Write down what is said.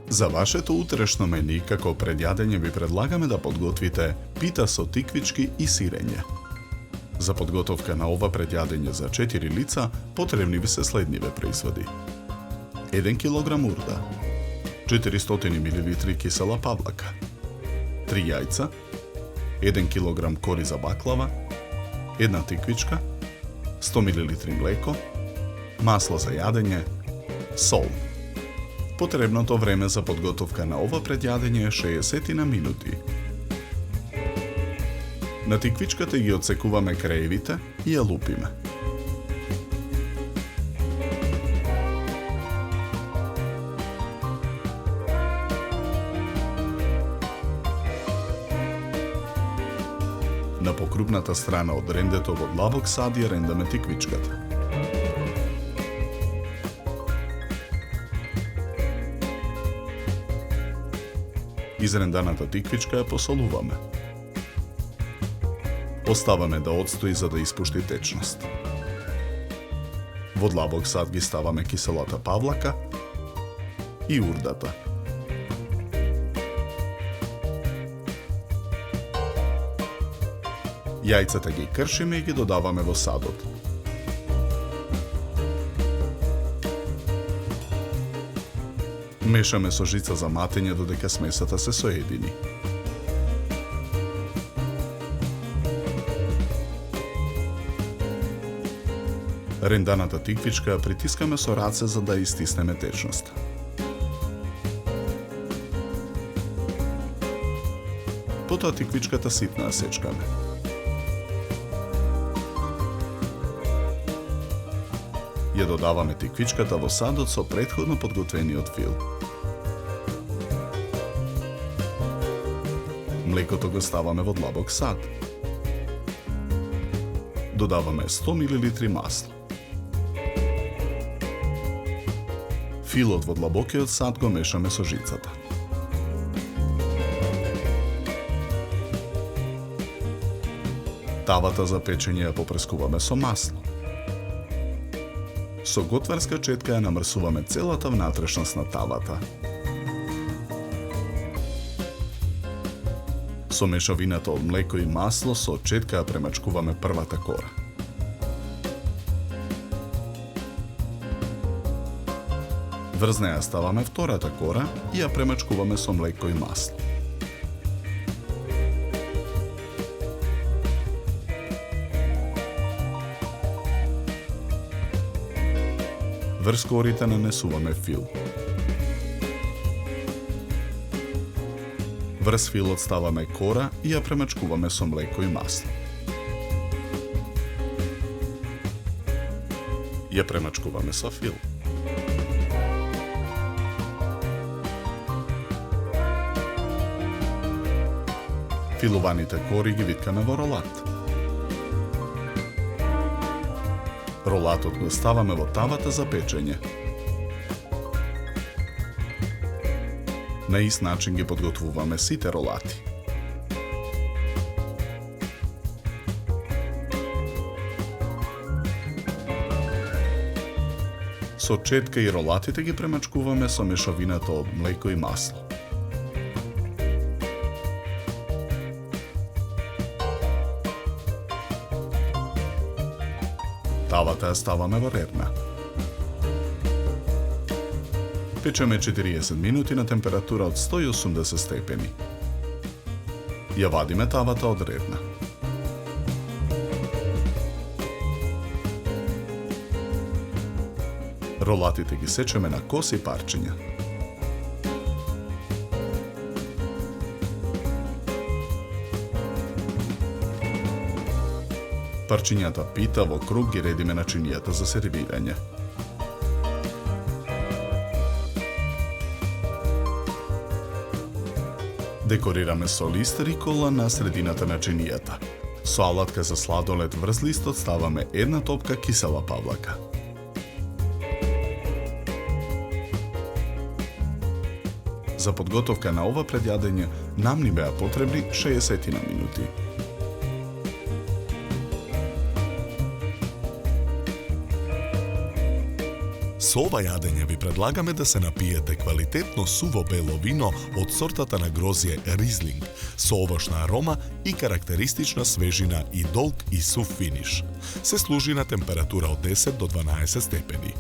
За вашето утрешно мени, како предјадење ви предлагаме да подготвите пита со тиквички и сирење. За подготовка на ова предјадење за 4 лица потребни ви се следниве производи: 1 кг урда, 400 мл кисела павлака, 3 јајца, 1 кг кори за баклава, 1 тиквичка, 100 мл млеко, масло за јадење, сол. Потребното време за подготовка на ова предјадење е 60 минути. На тиквичката ги отсекуваме краевите и ја лупиме. На покрупната страна од рендето во длабок сад ја рендаме тиквичката. Изренданата тиквичка ја посолуваме. Оставаме да отстои за да испушти течност. Во длабок сад ги ставаме киселата павлака и урдата. Јајцата ги кршиме и ги додаваме во садот. Мешаме со жица за матење додека смесата се соедини. Ренданата тиквичка ја притискаме со раце за да ја истиснеме течноста. Потоа тиквичката ситно ја сечкаме. Ја додаваме тиквичката во садот со претходно подготвениот фил. Млекото го ставаме во длабок сад. Додаваме 100 мл масло. Филот во длабокиот сад го мешаме со жицата. Тавата за печење ја попрескуваме со масло. Со готварска четка ја намрсуваме целата внатрешност на тавата. Со мешавината од млеко и масло со четка ја премачкуваме првата кора. Врз неја ставаме втората кора и ја премачкуваме со млеко и масло. Врз корите нанесуваме фил. Врз филот ставаме кора и ја премачкуваме со млеко и масло. Ја премачкуваме со фил. Филуваните кори ги виткаме во ролат. Ролатот го ставаме во тавата за печење. На ист начин ги подготвуваме сите ролати. Со четка и ролатите ги премачкуваме со мешавината од млеко и масло. Тавата ја ставаме во рерна. Печеме 40 минути на температура од 180 степени. Ја вадиме тавата од рерна. Ролатите ги сечеме на коси парчиња. Парчињата пита во круг ги редиме на чинијата за сервирање. Декорираме со лист рикола на средината на чинијата. Со алатка за сладолед врз листот ставаме една топка кисела павлака. За подготовка на ова предјадење нам ни беа потребни 60 минути. Со ова јадење ви предлагаме да се напиете квалитетно суво бело вино од сортата на грозје Ризлинг, со овошна арома и карактеристична свежина и долг и сув финиш. Се служи на температура од 10 до 12 степени.